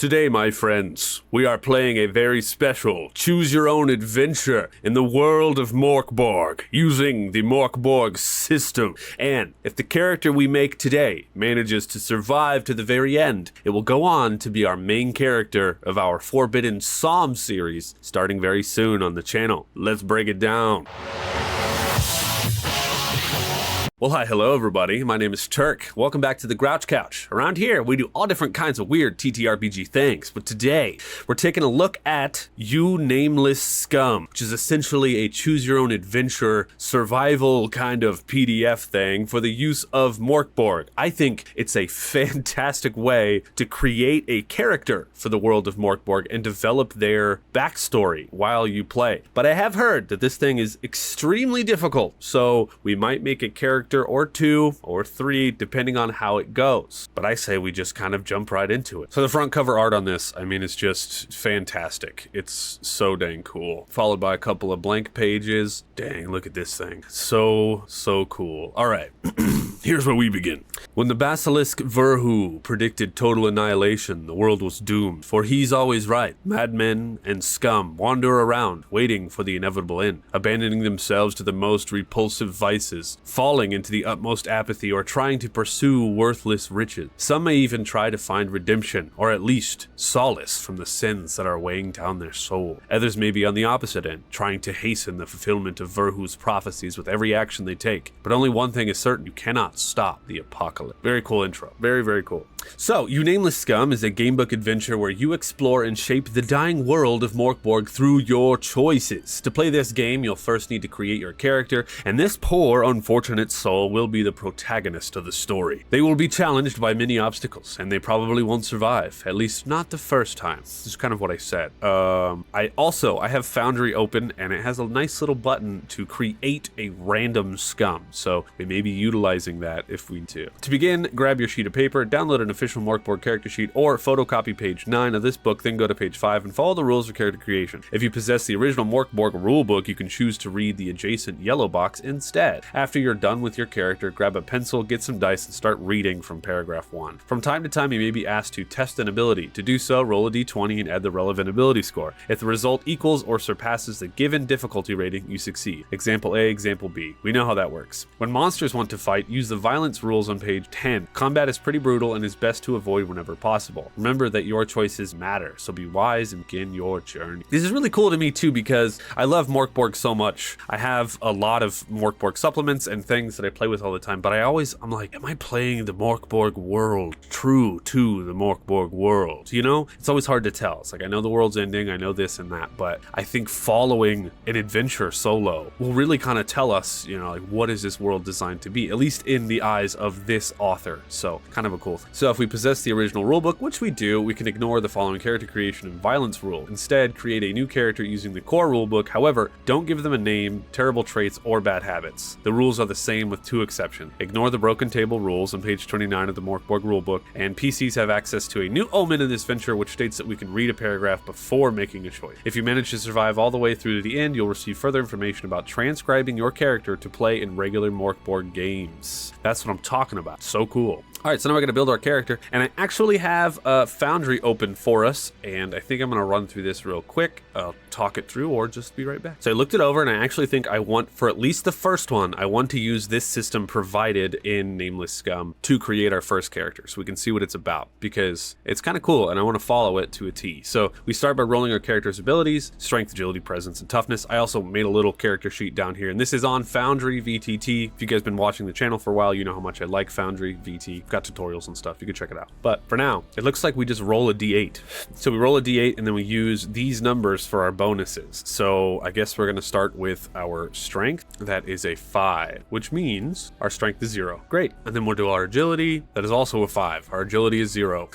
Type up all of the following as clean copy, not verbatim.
Today, my friends, we are playing a very special choose-your-own-adventure in the world of MÖRK BORG, using the MÖRK BORG system. And if the character we make today manages to survive to the very end, it will go on to be our main character of our Forbidden Psalm series, starting very soon on the channel. Let's break it down. Well, hi, hello everybody, my name is Turk. Welcome back to the Grouch Couch. Around here, we do all different kinds of weird TTRPG things, but today, we're taking a look at Nameless Scum, which is essentially a choose-your-own-adventure survival kind of PDF thing for the use of MÖRK BORG. I think it's a fantastic way to create a character for the world of MÖRK BORG and develop their backstory while you play. But I have heard that this thing is extremely difficult, so we might make a character or two or three depending on how it goes, but I say we just kind of jump right into it. So the front cover art on this, I mean, it's just fantastic. It's so dang cool, followed by a couple of blank pages. Dang, look at this thing. So cool. All right. Here's where we begin. When the basilisk Verhu predicted total annihilation, the world was doomed, for he's always right. Madmen and scum wander around, waiting for the inevitable end, abandoning themselves to the most repulsive vices, falling into the utmost apathy, or trying to pursue worthless riches. Some may even try to find redemption, or at least solace from the sins that are weighing down their soul. Others may be on the opposite end, trying to hasten the fulfillment of Verhu's prophecies with every action they take. But only one thing is certain: you cannot stop the apocalypse. Very cool intro. Very cool. So, Nameless Scum is a gamebook adventure where you explore and shape the dying world of MÖRK BORG through your choices. To play this game, you'll first need to create your character, and this poor, unfortunate soul will be the protagonist of the story. They will be challenged by many obstacles, and they probably won't survive, at least not the first time. This is kind of what I said. I have Foundry open, and it has a nice little button to create a random scum, so we may be utilizing that if we need to. To begin, grab your sheet of paper, download an official MÖRK BORG character sheet, or photocopy page 9 of this book, then go to page 5 and follow the rules for character creation. If you possess the original MÖRK BORG rulebook, you can choose to read the adjacent yellow box instead. After you're done with your character, grab a pencil, get some dice, and start reading from paragraph 1. From time to time, you may be asked to test an ability. To do so, roll a d20 and add the relevant ability score. If the result equals or surpasses the given difficulty rating, you succeed. Example A, example B. We know how that works. When monsters want to fight, use the violence rules on page 10. Combat is pretty brutal and is best to avoid whenever possible. Remember that your choices matter, so be wise and begin your journey. This is really cool to me too, because I love MÖRK BORG so much. I have a lot of MÖRK BORG supplements and things that I play with all the time, but I'm like, am I playing the MÖRK BORG world true to the MÖRK BORG world? You know, it's always hard to tell. It's like, I know the world's ending, I know this and that, but I think following an adventure solo will really kind of tell us, you know, like, what is this world designed to be, at least in the eyes of this author. So kind of a cool thing. So if we possess the original rulebook, which we do, we can ignore the following character creation and violence rule. Instead, create a new character using the core rulebook. However, don't give them a name, terrible traits, or bad habits. The rules are the same with two exceptions. Ignore the broken table rules on page 29 of the MÖRK BORG rulebook, and PCs have access to a new omen in this venture which states that we can read a paragraph before making a choice. If you manage to survive all the way through to the end, you'll receive further information about transcribing your character to play in regular MÖRK BORG games. That's what I'm talking about. So cool. All right, so now we're gonna build our character, and I actually have Foundry open for us, and I think I'm gonna run through this real quick. I'll talk it through or just be right back. So I looked it over, and I actually think I want, for at least the first one, I want to use this system provided in Nameless Scum to create our first character, so we can see what it's about, because it's kind of cool, and I want to follow it to a T. So we start by rolling our character's abilities: strength, agility, presence, and toughness. I also made a little character sheet down here, and this is on Foundry VTT. If you guys have been watching the channel for a while, you know how much I like Foundry VT. Got tutorials and stuff, you can check it out. But for now, it looks like we just roll a d8. So we roll a d8 and then we use these numbers for our bonuses. So I guess we're gonna start with our strength. That is a 5, which means our strength is 0. Great. And then we'll do our agility. That is also a 5. Our agility is 0.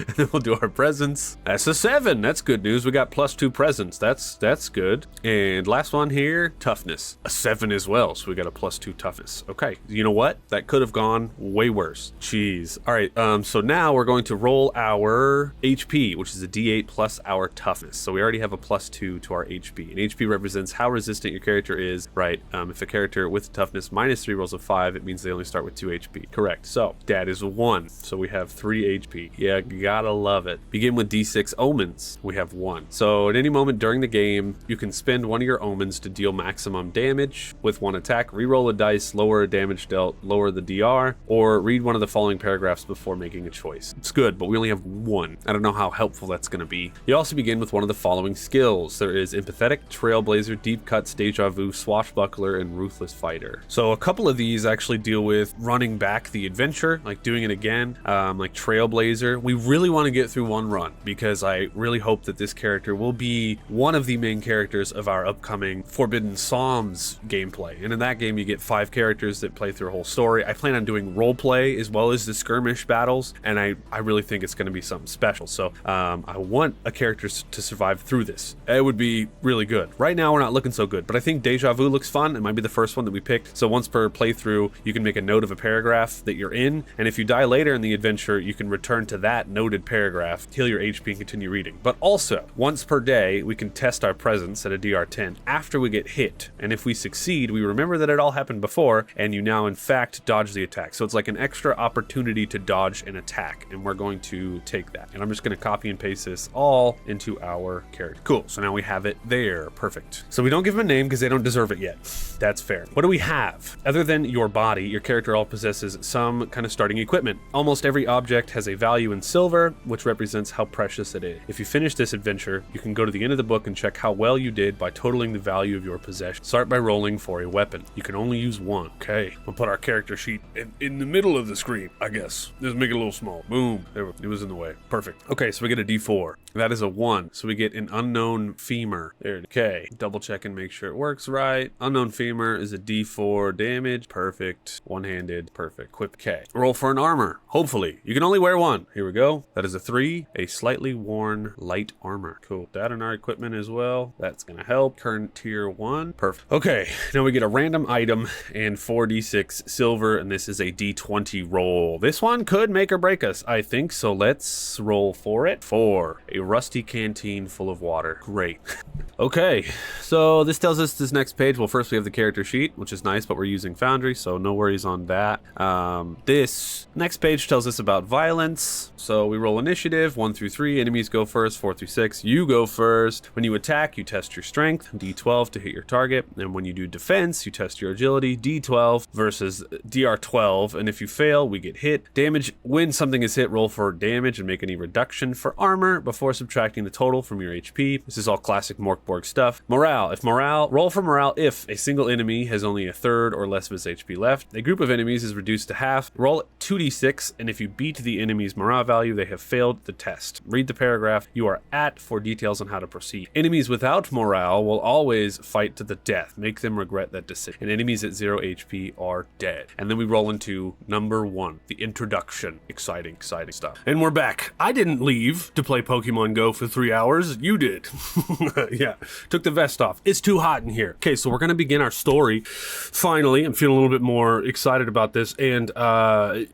And then we'll do our presence. That's a 7. That's good news. We got +2 presence. That's good. And last one here, toughness. A 7 as well. So we got a +2 toughness. Okay. You know what? That could have gone way worse. Jeez. All right, so now we're going to roll our HP, which is a D8 plus our toughness. So we already have a +2 to our HP. And HP represents how resistant your character is, right? If a character with toughness -3 rolls a 5, it means they only start with 2 HP. Correct. So that is 1. So we have 3 HP. Yeah, gotta love it. Begin with D6 omens. We have 1. So at any moment during the game, you can spend one of your omens to deal maximum damage with 1 attack, reroll a dice, lower a damage dealt, lower the DR, or read one of the following paragraphs before making a choice. It's good, but we only have 1. I don't know how helpful that's going to be. You also begin with one of the following skills. There is Empathetic, Trailblazer, Deep Cuts, Deja Vu, Swashbuckler, and Ruthless Fighter. So a couple of these actually deal with running back the adventure, like doing it again, like Trailblazer. We really want to get through one run because I really hope that this character will be one of the main characters of our upcoming Forbidden Psalms gameplay. And in that game, you get 5 characters that play through a whole story. I plan on doing role play as well as the skirmish battles, and I really think it's going to be something special. So I want a character to survive through this. It would be really good. Right now, we're not looking so good, but I think Deja Vu looks fun. It might be the first one that we picked. So once per playthrough, you can make a note of a paragraph that you're in, and if you die later in the adventure, you can return to that noted paragraph, heal your HP, and continue reading. But also, once per day, we can test our presence at a DR 10 after we get hit, and if we succeed, we remember that it all happened before, and you now in fact dodge the attack. So it's like an extra opportunity to dodge an attack, and we're going to take that. And I'm just going to copy and paste this all into our character. Cool, so now we have it there. Perfect. So we don't give them a name because they don't deserve it yet. That's fair. What do we have? Other than your body, your character all possesses some kind of starting equipment. Almost every object has a value in silver, which represents how precious it is. If you finish this adventure, you can go to the end of the book and check how well you did by totaling the value of your possession. Start by rolling for a weapon. You can only use 1. Okay, we'll put our character sheet in the middle of the screen, I guess. Just make it a little small. Boom. There, it was in the way. Perfect. Okay, so we get a D4. That is a 1. So we get an unknown femur. There. Okay, double check and make sure it works right. Unknown femur is a D4 damage. Perfect. One-handed. Perfect. Equip. Okay. Roll for an armor. Hopefully. You can only wear 1. Here we go. That is a 3. A slightly worn light armor. Cool. That in our equipment as well. That's gonna help. Current tier 1. Perfect. Okay, now we get a random item and 4d6 silver, and this is a d20 roll. This one could make or break us, I think, so let's roll for it. 4. A rusty canteen full of water. Great. Okay, so this tells us this next page. Well, first we have the character sheet, which is nice, but we're using Foundry, so no worries on that. This next page tells us about violence. So we roll initiative, 1 through 3. Enemies go first, 4 through 6. You go first. When you attack, you test your strength, D12 to hit your target. And when you do defense, you test your agility, D12 versus DR12. And if you fail, we get hit. Damage, when something is hit, roll for damage and make any reduction for armor before subtracting the total from your HP. This is all classic MÖRK BORG stuff. Morale, roll for morale if a single enemy has only a third or less of his HP left. A group of enemies is reduced to half. Roll 2d6, and if you beat the enemy's morale value, they have failed the test. Read the paragraph you are at for details on how to proceed. Enemies without morale will always fight to the death. Make them regret that decision. And enemies at 0 HP are dead. And then we roll into number 1, the introduction. Exciting stuff. And we're back. I didn't leave to play Pokemon Go for 3 hours. You did. Yeah, took the vest off. It's too hot in here. Okay, so we're gonna begin our story. Finally, I'm feeling a little bit more excited about this, and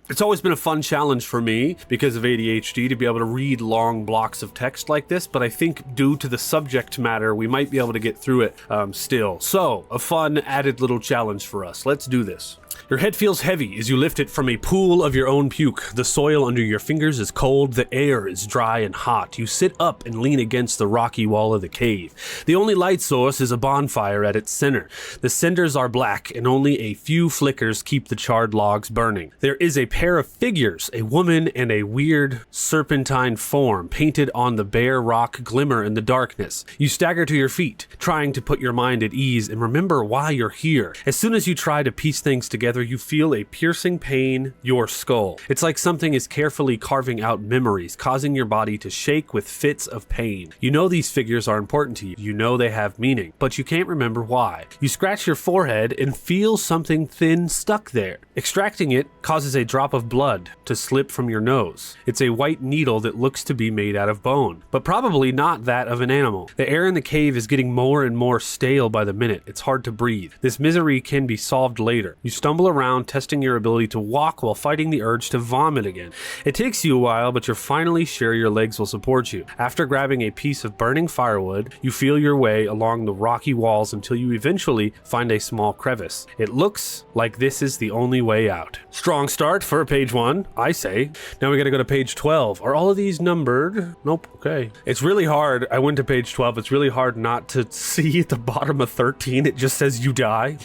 it's always been a fun challenge for me because of ADHD to be able to read long blocks of text like this, but I think due to the subject matter, we might be able to get through it still. So, a fun added little challenge for us. Let's do this. Your head feels heavy as you lift it from a pool of your own puke. The soil under your fingers is cold, the air is dry and hot. You sit up and lean against the rocky wall of the cave. The only light source is a bonfire at its center. The cinders are black and only a few flickers keep the charred logs burning. There is a pair of figures, a woman and a weird serpentine form painted on the bare rock glimmer in the darkness. You stagger to your feet, trying to put your mind at ease and remember why you're here. As soon as you try to piece things together, you feel a piercing pain your skull. It's like something is carefully carving out memories, causing your body to shake with fits of pain. You know these figures are important to you. You know they have meaning, but you can't remember why. You scratch your forehead and feel something thin stuck there. Extracting it causes a drop of blood to slip from your nose. It's a white needle that looks to be made out of bone, but probably not that of an animal. The air in the cave is getting more and more stale by the minute. It's hard to breathe. This misery can be solved later. You stumble stumble around, testing your ability to walk while fighting the urge to vomit again. It takes you a while, but you're finally sure your legs will support you. After grabbing a piece of burning firewood, you feel your way along the rocky walls until you eventually find a small crevice. It looks like this is the only way out. Strong start for page 1, I say. Now we gotta go to page 12. Are all of these numbered? Nope. Okay. It's really hard. I went to page 12. It's really hard not to see at the bottom of 13. It just says you die.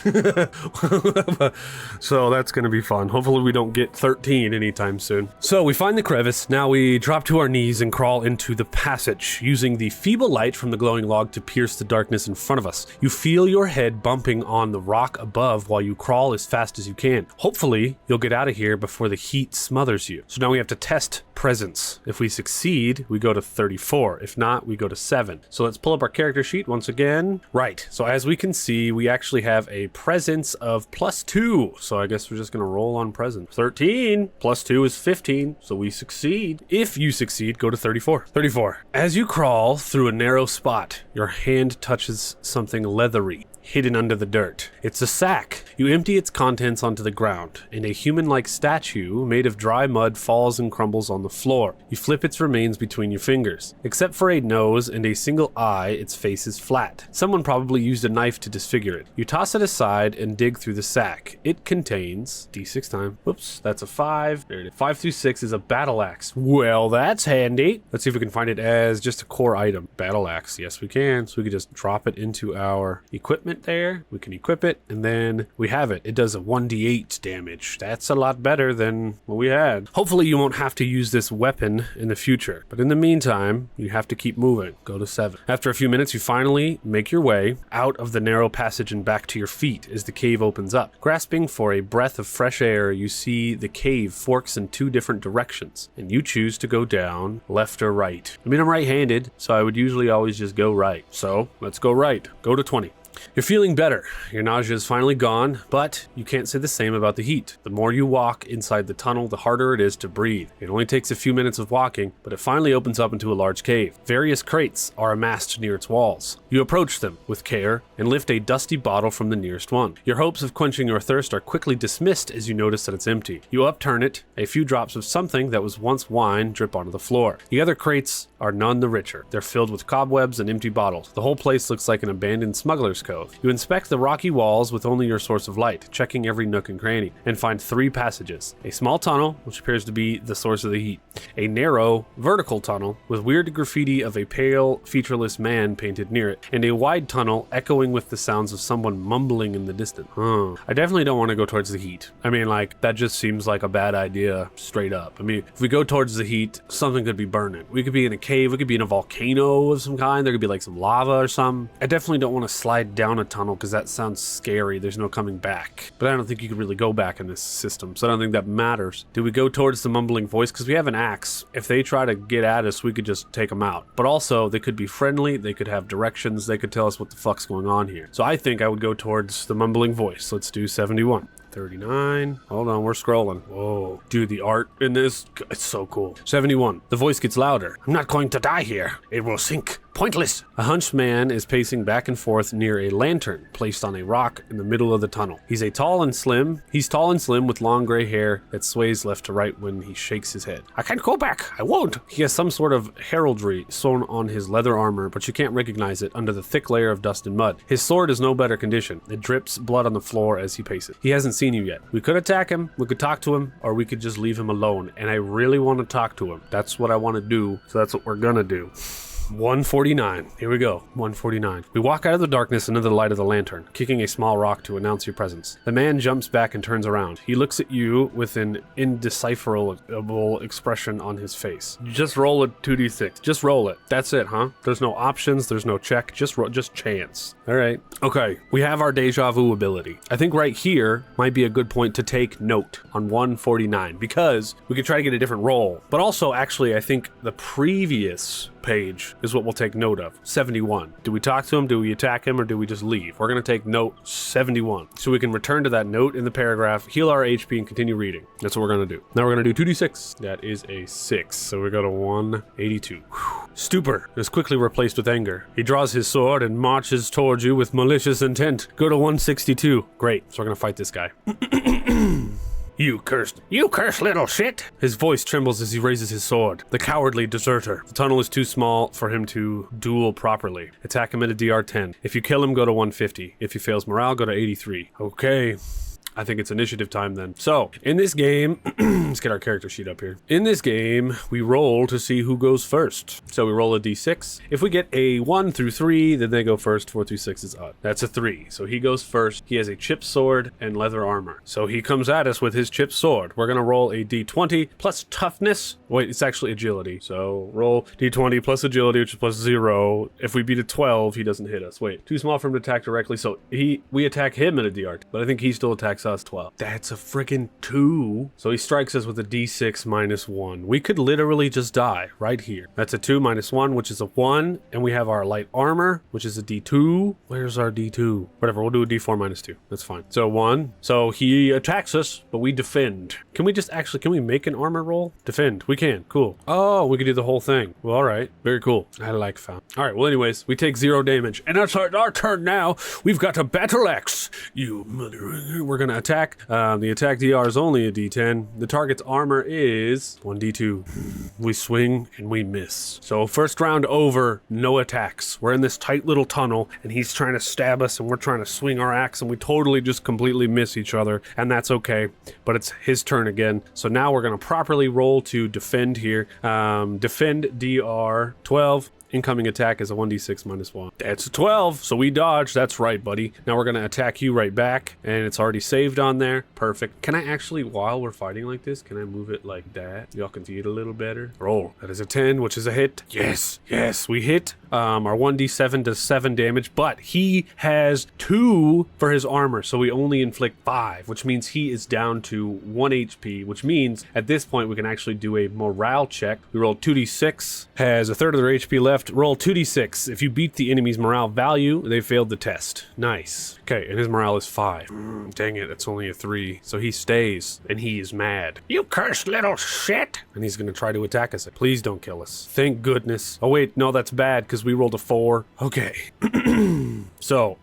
So that's gonna be fun. Hopefully we don't get 13 anytime soon. So we find the crevice. Now we drop to our knees and crawl into the passage, using the feeble light from the glowing log to pierce the darkness in front of us. You feel your head bumping on the rock above while you crawl as fast as you can. Hopefully you'll get out of here before the heat smothers you. So now we have to test presence. If we succeed, we go to 34. If not, we go to 7. So let's pull up our character sheet once again. Right, so as we can see, we actually have a presence of +2. So I guess we're just gonna roll on presence. 13 plus 2 is 15, so we succeed. If you succeed, go to 34. 34. As you crawl through a narrow spot, your hand touches something leathery, hidden under the dirt. It's a sack. You empty its contents onto the ground, and a human-like statue made of dry mud falls and crumbles on the floor. You flip its remains between your fingers. Except for a nose and a single eye, its face is flat. Someone probably used a knife to disfigure it. You toss it aside and dig through the sack. It contains D6 time. Whoops, that's a 5. There it is. 5 through 6 is a battle axe. Well, that's handy. Let's see if we can find it as just a core item. Battle axe. Yes, we can. So we could just drop it into our equipment there. We can equip it, and then we have it. It does a 1d8 damage. That's a lot better than what we had. Hopefully you won't have to use this weapon in the future, but in the meantime, you have to keep moving. Go to 7. After a few minutes, you finally make your way out of the narrow passage and back to your feet as the cave opens up. Grasping for a breath of fresh air, you see the cave forks in 2 different directions, and you choose to go down left or right. I mean, I'm right-handed, so I would usually always just go right. So let's go right. Go to 20. You're feeling better. Your nausea is finally gone, but you can't say the same about the heat. The more you walk inside the tunnel, the harder it is to breathe. It only takes a few minutes of walking, but it finally opens up into a large cave. Various crates are amassed near its walls. You approach them with care and lift a dusty bottle from the nearest one. Your hopes of quenching your thirst are quickly dismissed as you notice that it's empty. You upturn it. A few drops of something that was once wine drip onto the floor. The other crates are none the richer. They're filled with cobwebs and empty bottles. The whole place looks like an abandoned smuggler's cove. You inspect the rocky walls with only your source of light, checking every nook and cranny, and find 3 passages. A small tunnel, which appears to be the source of the heat. A narrow, vertical tunnel with weird graffiti of a pale, featureless man painted near it. And a wide tunnel echoing with the sounds of someone mumbling in the distance. I definitely don't want to go towards the heat. I mean, like, that just seems like a bad idea straight up. I mean, if we go towards the heat, something could be burning. We could be in a cave, we could be in a volcano of some kind, there could be like some lava or something. I definitely don't want to slide down a tunnel because that sounds scary. There's no coming back. But I don't think you can really go back in this system, so I don't think that matters. Do we go towards the mumbling voice? Because we have an axe. If they try to get at us, we could just take them out. But also, they could be friendly, they could have directions, they could tell us what the fuck's going on here. So I think I would go towards the mumbling voice. Let's do 71. 39. Hold on, we're scrolling. Whoa. Dude, the art in this, it's so cool. 71. The voice gets louder. I'm not going to die here. It will sink. Pointless. A hunched man is pacing back and forth near a lantern placed on a rock in the middle of the tunnel. He's tall and slim with long gray hair that sways left to right when he shakes his head. I can't go back. I won't. He has some sort of heraldry sewn on his leather armor, but you can't recognize it under the thick layer of dust and mud. His sword is no better condition. It drips blood on the floor as he paces. He hasn't seen you yet. We could attack him, we could talk to him, or we could just leave him alone. And I really want to talk to him. That's what I want to do, so that's what we're gonna do. 149. Here we go. 149. We walk out of the darkness into the light of the lantern, kicking a small rock to announce your presence. The man jumps back and turns around. He looks at you with an indecipherable expression on his face. Just roll a 2d6. Just roll it. That's it, huh? There's no options. There's no check. Just chance. All right. Okay. We have our deja vu ability. I think right here might be a good point to take note on 149 because we could try to get a different roll. But also, actually, I think the previous page is what we'll take note of. 71. Do we talk to him? Do we attack him? Or do we just leave? We're going to take note 71. So we can return to that note in the paragraph, heal our HP, and continue reading. That's what we're going to do. Now we're going to do 2d6. That is a 6. So we go to 182. Whew. Stupor is quickly replaced with anger. He draws his sword and marches towards you with malicious intent. Go to 162. Great. So we're going to fight this guy. You cursed little shit! His voice trembles as he raises his sword. The cowardly deserter. The tunnel is too small for him to duel properly. Attack him at a DR 10. If you kill him, go to 150. If he fails morale, go to 83. Okay. I think it's initiative time then. So, in this game, let's get our character sheet up here. In this game, we roll to see who goes first. So we roll a d6. If we get a 1 through 3, then they go first. 4 through 6 is odd. That's a 3. So he goes first. He has a chipped sword and leather armor. So he comes at us with his chipped sword. We're going to roll a d20 plus toughness. Wait, it's actually agility. So roll d20 plus agility, which is plus 0. If we beat a 12, he doesn't hit us. Wait, too small for him to attack directly. So we attack him at a DR, but I think he still attacks us 12. That's a freaking 2. So he strikes us with a d6 minus 1. We could literally just die right here. That's a 2 minus 1, which is a 1. And we have our light armor, which is a d2. Where's our d2? Whatever, we'll do a d4 minus 2. That's fine. So 1. So he attacks us, but we defend. Can we make an armor roll? Defend. We can. Cool. Oh, we can do the whole thing. Well, all right. Very cool. I like fun. All right. Well, anyways, we take 0 damage. And that's our turn now. We've got a battle axe. You mother... We're going to attack. The attack DR is only a d10. The target's armor is 1d2. We swing and we miss. So first round over, no attacks. We're in this tight little tunnel and he's trying to stab us and we're trying to swing our axe and we totally just completely miss each other, and that's okay. But it's his turn again. So now we're going to properly roll to defend here. Defend DR 12. Incoming attack is a 1d6 minus 1. That's a 12, so we dodge. That's right, buddy. Now we're going to attack you right back, and it's already saved on there. Perfect. Can I actually, while we're fighting like this, can I move it like that? Y'all can see it a little better. Roll. That is a 10, which is a hit. Yes, we hit. Our 1d7 does 7 damage, but he has 2 for his armor, so we only inflict 5, which means he is down to 1 HP, which means at this point we can actually do a morale check. We roll 2d6, has a third of their HP left. Roll 2d6. If you beat the enemy's morale value, they failed the test. Nice. Okay, and his morale is 5. Dang it, it's only a 3. So he stays, and he is mad. You cursed little shit! And he's gonna try to attack us. Please don't kill us. Thank goodness. Oh wait, no, that's bad, because we rolled a 4. Okay. So,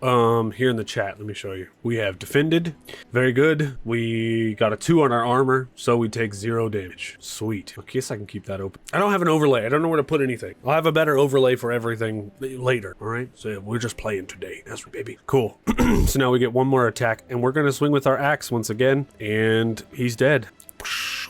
here in the chat, let me show you. We have defended. Very good. We got a 2 on our armor, so we take 0 damage. Sweet. I guess I can keep that open. I don't have an overlay. I don't know where to put anything. I'll have a better overlay for everything later, all right? So we're just playing today. That's right, baby. Cool. So now we get 1 more attack, and we're going to swing with our axe once again, and he's dead.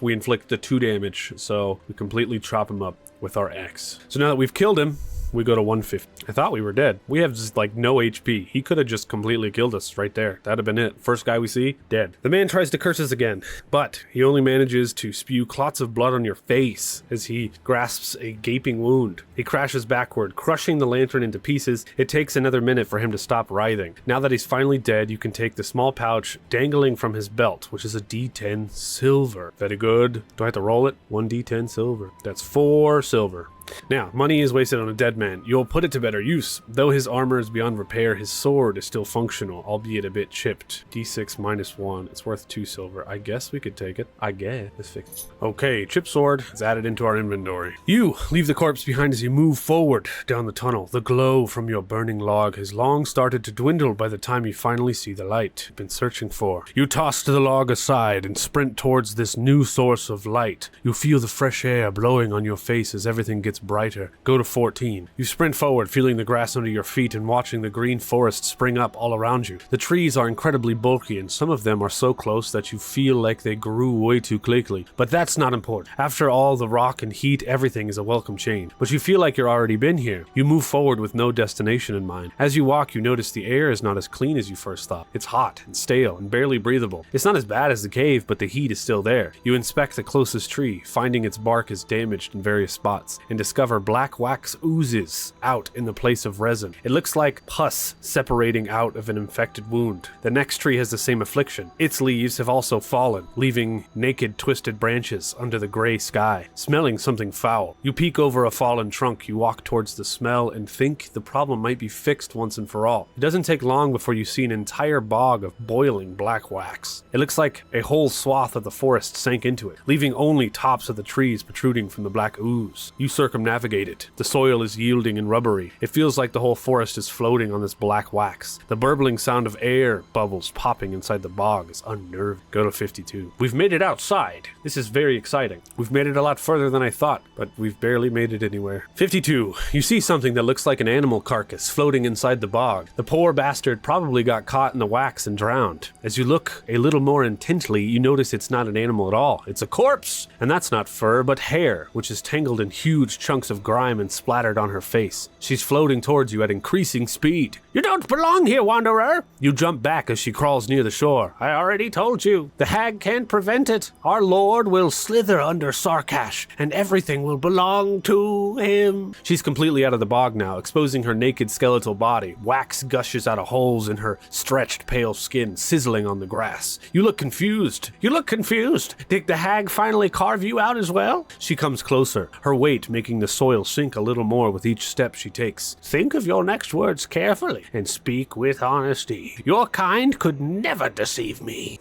We inflict the 2 damage, so we completely chop him up with our axe. So now that we've killed him, we go to 150. I thought we were dead. We have just like no HP. He could have just completely killed us right there. That'd have been it. First guy we see, dead. The man tries to curse us again, but he only manages to spew clots of blood on your face as he grasps a gaping wound. He crashes backward, crushing the lantern into pieces. It takes another minute for him to stop writhing. Now that he's finally dead, you can take the small pouch dangling from his belt, which is a d10 silver. Very good. Do I have to roll it? 1 d10 silver. That's 4 silver. Now, money is wasted on a dead man. You'll put it to better use. Though his armor is beyond repair, his sword is still functional, albeit a bit chipped. D6 minus 1. It's worth 2 silver. I guess we could take it. I guess. Let's fix it. Okay, chipped sword is added into our inventory. You leave the corpse behind as you move forward down the tunnel. The glow from your burning log has long started to dwindle by the time you finally see the light you've been searching for. You toss the log aside and sprint towards this new source of light. You feel the fresh air blowing on your face as everything gets brighter. Go to 14. You sprint forward, feeling the grass under your feet and watching the green forest spring up all around you. The trees are incredibly bulky, and some of them are so close that you feel like they grew way too quickly. But that's not important. After all the rock and heat, everything is a welcome change. But you feel like you're already been here. You move forward with no destination in mind. As you walk, you notice the air is not as clean as you first thought. It's hot and stale and barely breathable. It's not as bad as the cave, but the heat is still there. You inspect the closest tree, finding its bark is damaged in various spots, and discover black wax oozes out in the place of resin. It looks like pus separating out of an infected wound. The next tree has the same affliction. Its leaves have also fallen, leaving naked, twisted branches under the gray sky, smelling something foul. You peek over a fallen trunk, you walk towards the smell and think the problem might be fixed once and for all. It doesn't take long before you see an entire bog of boiling black wax. It looks like a whole swath of the forest sank into it, leaving only tops of the trees protruding from the black ooze. You circumnavigate it. The soil is yielding and rubbery. It feels like the whole forest is floating on this black wax. The burbling sound of air bubbles popping inside the bog is unnerving. Go to 52. We've made it outside. This is very exciting. We've made it a lot further than I thought, but we've barely made it anywhere. 52. You see something that looks like an animal carcass floating inside the bog. The poor bastard probably got caught in the wax and drowned. As you look a little more intently, you notice it's not an animal at all. It's a corpse! And that's not fur, but hair, which is tangled in huge chunks of grime and splattered on her face. She's floating towards you at increasing speed. You don't belong here, wanderer! You jump back as she crawls near the shore. I already told you. The hag can't prevent it. Our lord will slither under Sarkash, and everything will belong to him. She's completely out of the bog now, exposing her naked skeletal body. Wax gushes out of holes in her stretched, pale skin, sizzling on the grass. You look confused. You look confused. Did the hag finally carve you out as well? She comes closer, her weight making the soil sink a little more with each step she takes. Think of your next words carefully and speak with honesty. Your kind could never deceive me.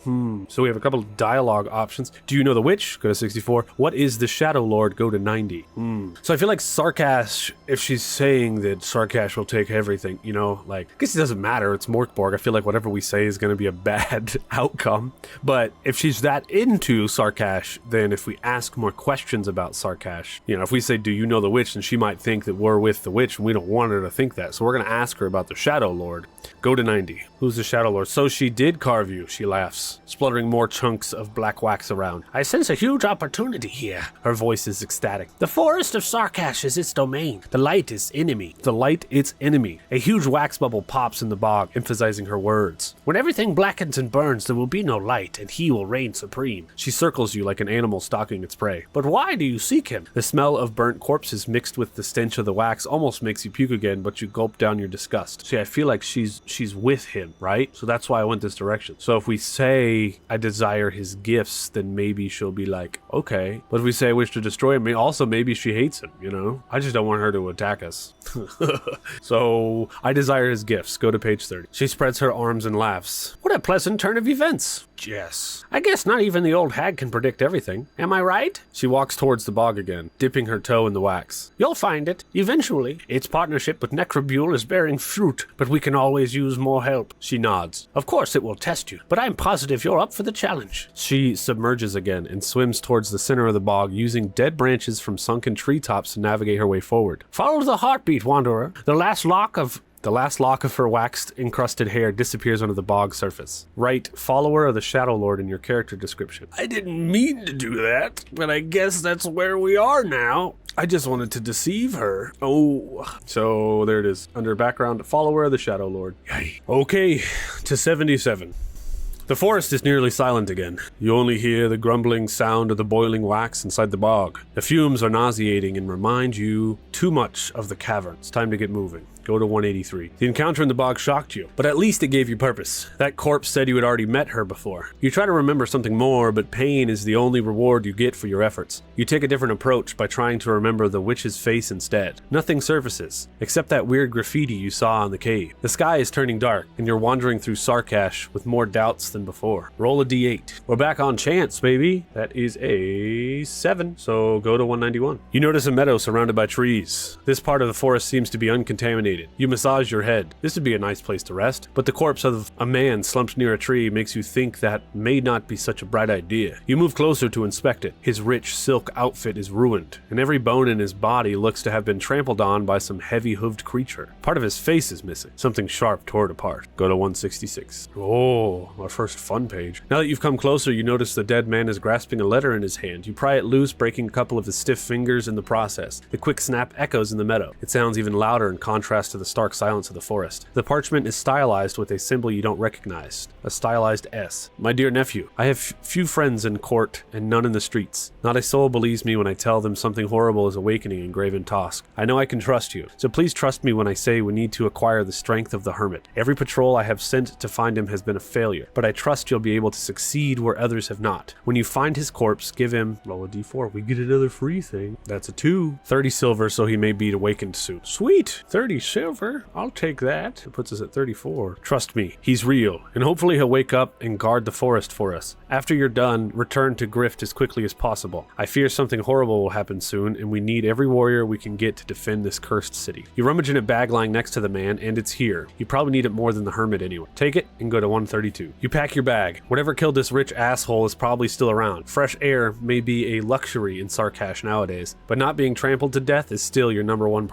So we have a couple of dialogue options. Do you know the witch? Go to 64. What is the Shadow Lord? Go to 90. So I feel like Sarkash, if she's saying that Sarkash will take everything, you know, like, I guess it doesn't matter. It's MÖRK BORG. I feel like whatever we say is going to be a bad outcome. But if she's that into Sarkash, then if we ask more questions about Sarkash, you know, if we say, do you know the witch? Then she might think that we're with the witch and we don't want her to think that. So we're going to ask her about the Shadow Lord. Go to 90. Who's the Shadow Lord? So she did carve you, she laughs, spluttering more chunks of black wax around. I sense a huge opportunity here. Her voice is ecstatic. The forest of Sarkash is its domain. The light is enemy. The light its enemy. A huge wax bubble pops in the bog, emphasizing her words. When everything blackens and burns, there will be no light, and he will reign supreme. She circles you like an animal stalking its prey. But why do you seek him? The smell of burnt corpses mixed with the stench of the wax almost makes you puke again, but you gulp down your disgust. See, I feel like she's with him, right? So that's why I went this direction. So if we say I desire his gifts, then maybe she'll be like, okay. But if we say I wish to destroy him, also maybe she hates him, you know? I just don't want her to attack us. So I desire his gifts. Go to page 30. She spreads her arms and laughs. What a pleasant turn of events. Yes. I guess not even the old hag can predict everything. Am I right? She walks towards the bog again, dipping her toe in the wax. You'll find it, eventually. Its partnership with Necrobule is bearing fruit, but we can always use more help. She nods. Of course it will test you, but I'm positive you're up for the challenge. She submerges again and swims towards the center of the bog, using dead branches from sunken treetops to navigate her way forward. Follow the heartbeat, wanderer. The last lock of her waxed, encrusted hair disappears under the bog surface. Write follower of the Shadow Lord in your character description. I didn't mean to do that, but I guess that's where we are now. I just wanted to deceive her. Oh, so there it is. Under background, follower of the Shadow Lord. Yay. Okay, to 77. The forest is nearly silent again. You only hear the grumbling sound of the boiling wax inside the bog. The fumes are nauseating and remind you too much of the cavern. It's time to get moving. Go to 183. The encounter in the bog shocked you, but at least it gave you purpose. That corpse said you had already met her before. You try to remember something more, but pain is the only reward you get for your efforts. You take a different approach by trying to remember the witch's face instead. Nothing surfaces, except that weird graffiti you saw in the cave. The sky is turning dark, and you're wandering through Sarkash with more doubts than before. Roll a d8. We're back on chance, baby. That is a 7, so go to 191. You notice a meadow surrounded by trees. This part of the forest seems to be uncontaminated. You massage your head. This would be a nice place to rest, but the corpse of a man slumped near a tree makes you think that may not be such a bright idea. You move closer to inspect it. His rich silk outfit is ruined, and every bone in his body looks to have been trampled on by some heavy-hooved creature. Part of his face is missing. Something sharp tore it apart. Go to 166. Oh, our first first fun page. Now that you've come closer, you notice the dead man is grasping a letter in his hand. You pry it loose, breaking a couple of his stiff fingers in the process. The quick snap echoes in the meadow. It sounds even louder in contrast to the stark silence of the forest. The parchment is stylized with a symbol you don't recognize, a stylized S. My dear nephew, I have few friends in court and none in the streets. Not a soul believes me when I tell them something horrible is awakening in Graven Tosk. I know I can trust you, so please trust me when I say we need to acquire the strength of the hermit. Every patrol I have sent to find him has been a failure, but I trust you'll be able to succeed where others have not. When you find his corpse, give him, roll a d4, we get another free thing. That's a 2. 30 silver, so he may be awakened soon. Sweet, 30 silver, I'll take that. It puts us at 34. Trust me, he's real, and hopefully he'll wake up and guard the forest for us. After you're done, return to Grift as quickly as possible. I fear something horrible will happen soon, and we need every warrior we can get to defend this cursed city. You rummage in a bag lying next to the man, and it's here. You probably need it more than the hermit anyway. Take it and go to 132. You pack your bag. Whatever killed this rich asshole is probably still around. Fresh air may be a luxury in Sarkash nowadays, but not being trampled to death is still your #1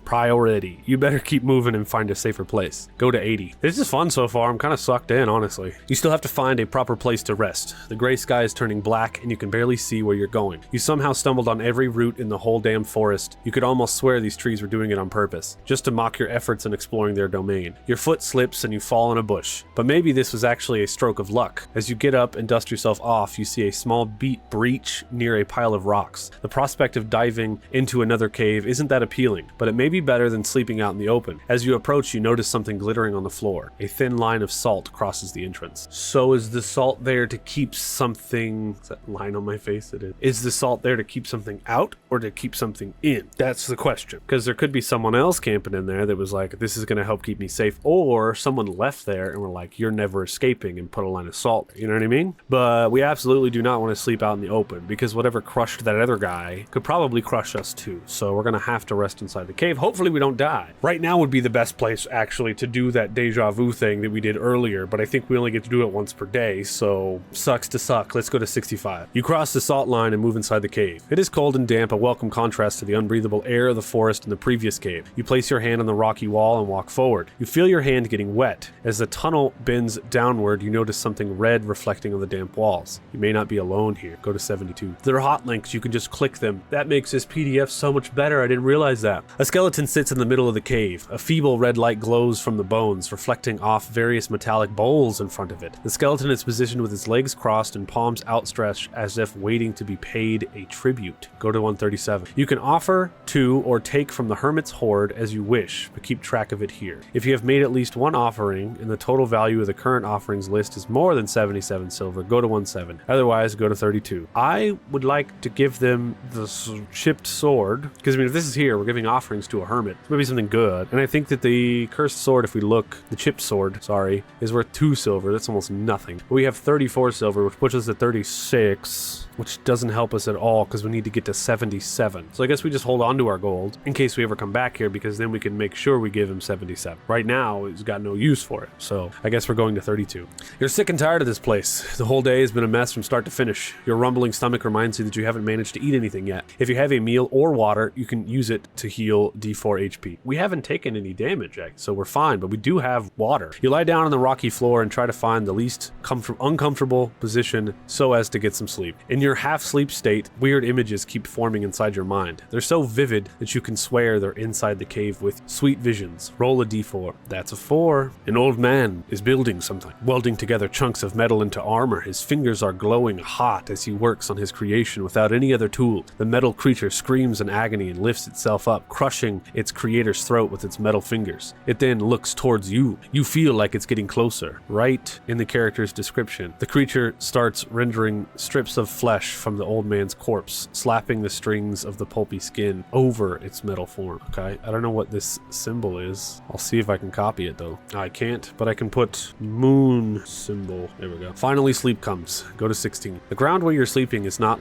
priority. You better keep moving and find a safer place. Go to 80. This is fun so far. I'm kind of sucked in, honestly. You still have to find a proper place to rest. The gray sky is turning black and you can barely see where you're going. You somehow stumbled on every root in the whole damn forest. You could almost swear these trees were doing it on purpose, just to mock your efforts in exploring their domain. Your foot slips and you fall in a bush. But maybe this was actually a stroke of luck. As you get up and dust yourself off, you see a small breach near a pile of rocks. The prospect of diving into another cave isn't that appealing, but it may be better than sleeping out in the open. As you approach, you notice something glittering on the floor. A thin line of salt crosses the entrance. So is the salt there to keep something... Is that line on my face? It is. Is the salt there to keep something out or to keep something in? That's the question. Because there could be someone else camping in there that was like, this is going to help keep me safe. Or someone left there and were like, you're never escaping, and put a line of salt there. You know what I mean? But we absolutely do not want to sleep out in the open, because whatever crushed that other guy could probably crush us too. So we're going to have to rest inside the cave. Hopefully we don't die. Right now would be the best place actually to do that deja vu thing that we did earlier, but I think we only get to do it once per day, so sucks to suck. Let's go to 65. You cross the salt line and move inside the cave. It is cold and damp, a welcome contrast to the unbreathable air of the forest in the previous cave. You place your hand on the rocky wall and walk forward. You feel your hand getting wet. As the tunnel bends downward, you notice something red reflecting on the damp walls. You may not be alone here. Go to 72. There are hot links. You can just click them. That makes this PDF so much better. I didn't realize that. A skeleton sits in the middle of the cave. A feeble red light glows from the bones, reflecting off various metallic bowls in front of it. The skeleton is positioned with its legs crossed and palms outstretched as if waiting to be paid a tribute. Go to 137. You can offer to or take from the hermit's hoard as you wish, but keep track of it here. If you have made at least one offering and the total value of the current offerings list is more than 77 silver, go to 17. Otherwise, go to 32. I would like to give them the chipped sword, because I mean, if this is here, we're giving offerings to a hermit. It's maybe something good. And I think that the cursed sword, if we look, the chipped sword, sorry, is worth 2 silver. That's almost nothing. But we have 34 silver, which puts us at 36, which doesn't help us at all because we need to get to 77. So I guess we just hold on to our gold in case we ever come back here, because then we can make sure we give him 77. Right now, he's got no use for it. So I guess we're going to 32. You're sick and tired of this place. The whole day has been a mess from start to finish. Your rumbling stomach reminds you that you haven't managed to eat anything yet. If you have a meal or water, you can use it to heal D4 HP. We haven't taken any damage yet, so we're fine, but we do have water. You lie down on the rocky floor and try to find the least uncomfortable position so as to get some sleep. In your half-sleep state, weird images keep forming inside your mind. They're so vivid that you can swear they're inside the cave with sweet visions. Roll a d4. That's a 4. An old man is building something, welding together chunks of metal into armor. His fingers are glowing hot as he works on his creation without any other tool. The metal creature screams in agony and lifts itself up, crushing its creator's throat with its metal fingers. It then looks towards you. You feel like it's getting closer. Right in the character's description, the creature starts rendering strips of flesh from the old man's corpse, slapping the strings of the pulpy skin over its metal form. Okay, I don't know what this symbol is. I'll see if I can copy it though. I can't, but I can put moon symbol. There we go. Finally, sleep comes. Go to 16. The ground where you're sleeping is not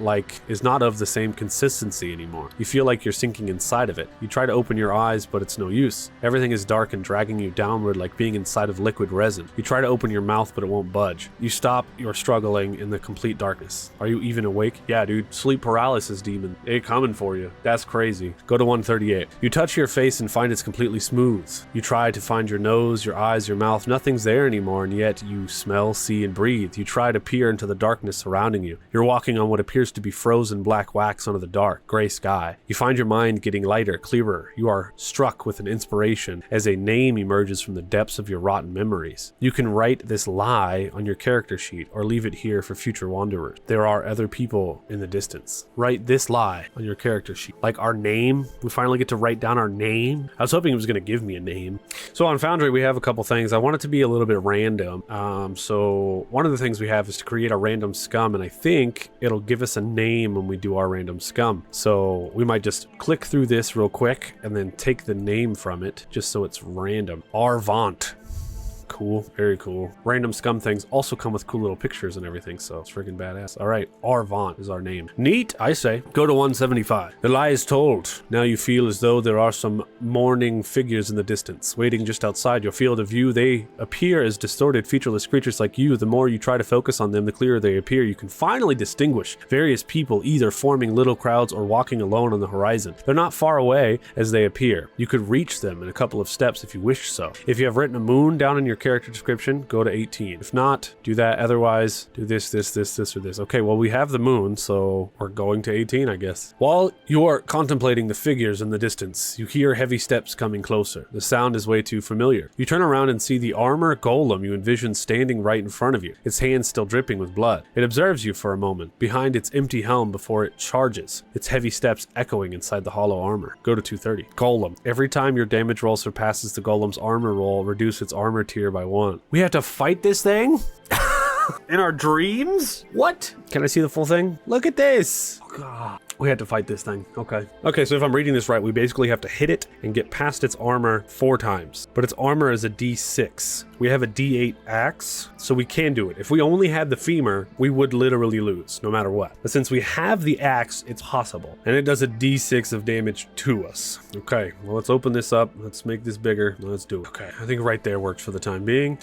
of the same consistency anymore. You feel like you're sinking inside of it. You try to open your eyes, but it's no use. Everything is dark and dragging you downward like being inside of liquid resin. You try to open your mouth, but it won't budge. You stop your struggling in the complete darkness. Are you even awake? Yeah, dude. Sleep paralysis demon. They coming for you. That's crazy. Go to 138. You touch your face and find it's completely smooth. You try to find your nose, your eyes, your mouth. Nothing's there anymore, and yet you smell, see, and breathe. You try to peer into the darkness surrounding you. You're walking on what appears to be frozen black wax under the dark, gray sky. You find your mind getting lighter, clearer. You are struck with an inspiration as a name emerges from the depths of your rotten memories. You can write this lie on your character sheet or leave it here for future wanderers. There are other people in the distance. Write this lie on your character sheet. Like our name. We finally get to write down our name. I was hoping it was going to give me a name. So on Foundry, we have a couple things. I want it to be a little bit random. So one of the things we have is to create a random scum, and I think it'll give us a name when we do our random scum. So we might just click through this real quick and then take the name from it just so it's random. Arvant. Cool, very cool. Random scum things also come with cool little pictures and everything, so it's freaking badass. All right, Arvant is our name. Neat, I say. Go to 175. The lie is told. Now you feel as though there are some mourning figures in the distance, waiting just outside your field of view. They appear as distorted, featureless creatures like you. The more you try to focus on them, the clearer they appear. You can finally distinguish various people either forming little crowds or walking alone on the horizon. They're not far away as they appear. You could reach them in a couple of steps if you wish so. If you have written a moon down in your character description, go to 18. If not, do that. Otherwise, do this, or this. Okay, well, we have the moon, so we're going to 18, I guess. While you are contemplating the figures in the distance, you hear heavy steps coming closer. The sound is way too familiar. You turn around and see the armor golem you envision standing right in front of you, its hands still dripping with blood. It observes you for a moment, behind its empty helm before it charges, its heavy steps echoing inside the hollow armor. Go to 230. Golem. Every time your damage roll surpasses the golem's armor roll, reduce its armor tier by 1. We have to fight this thing? In our dreams? What? Can I see the full thing? Look at this. Oh, God. We had to fight this thing. Okay. Okay, so if I'm reading this right, we basically have to hit it and get past its armor 4 times. But its armor is a D6. We have a D8 axe, so we can do it. If we only had the femur, we would literally lose, no matter what. But since we have the axe, it's possible. And it does a D6 of damage to us. Okay, well, let's open this up. Let's make this bigger. Let's do it. Okay, I think right there works for the time being.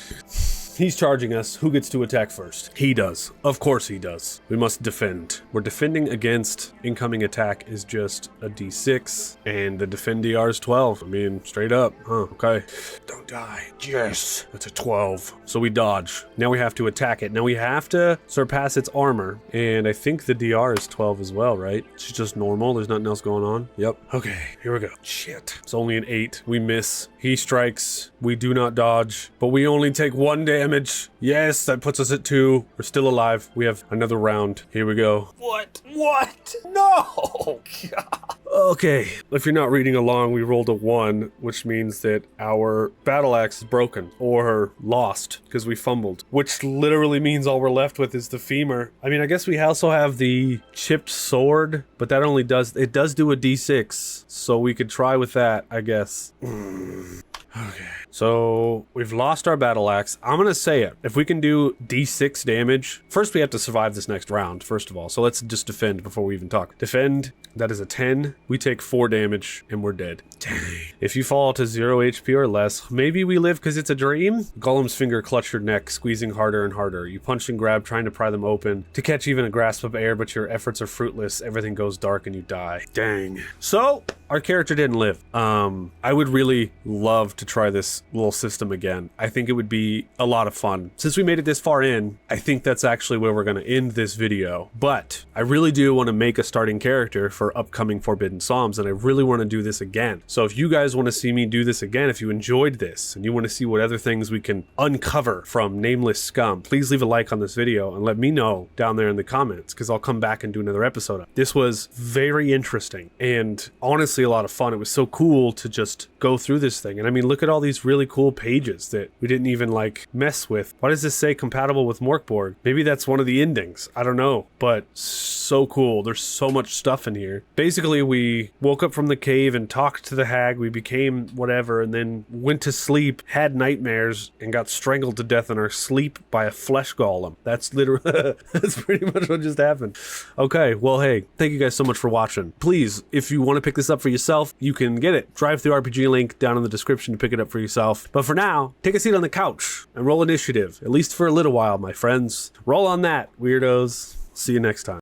He's charging us. Who gets to attack first? He does. Of course he does. We must defend. We're defending against incoming attack is just a D6, and the defend DR is 12. I mean, straight up. Huh, okay. Don't die. Yes. That's a 12. So we dodge. Now we have to attack it. Now we have to surpass its armor, and I think the DR is 12 as well, right? It's just normal. There's nothing else going on. Yep. Okay, here we go. Shit. It's only an 8. We miss. He strikes. We do not dodge, but we only take 1 damage. Yes, that puts us at 2. We're still alive. We have another round. Here we go. What? What? No! God. Okay, if you're not reading along, we rolled a 1, which means that our battle axe is broken or lost because we fumbled, which literally means all we're left with is the femur. I mean, I guess we also have the chipped sword, but that only does, it does do a D6, so we could try with that, I guess. Okay, so we've lost our battle axe. I'm gonna say it. If we can do D6 damage, first we have to survive this next round, first of all. So let's just defend before we even talk. Defend, that is a 10. We take 4 damage and we're dead. Dang. If you fall to 0 HP or less, maybe we live because it's a dream? Golem's finger clutched your neck, squeezing harder and harder. You punch and grab, trying to pry them open, to catch even a grasp of air, but your efforts are fruitless. Everything goes dark and you die. Dang. So, our character didn't live. I would really love to try this little system again. I think it would be a lot of fun. Since we made it this far in, I think that's actually where we're going to end this video. But I really do want to make a starting character for upcoming Forbidden Psalms, and I really want to do this again. So if you guys want to see me do this again, if you enjoyed this and you want to see what other things we can uncover from Nameless Scum, please leave a like on this video and let me know down there in the comments, because I'll come back and do another episode. This was very interesting and honestly a lot of fun. It was so cool to just go through this thing. And I mean, look at all these really cool pages that we didn't even like mess with. Why does this say compatible with MÖRK BORG? Maybe that's one of the endings. I don't know, but so cool. There's so much stuff in here. Basically, we woke up from the cave and talked to the hag. We became whatever, and then went to sleep, had nightmares, and got strangled to death in our sleep by a flesh golem. That's literally, that's pretty much what just happened. Okay, well, hey, thank you guys so much for watching. Please, if you want to pick this up for yourself, you can get it. Drive through RPG link down in the description to pick it up for yourself. But for now, take a seat on the couch and roll initiative, at least for a little while, my friends. Roll on that, weirdos. See you next time.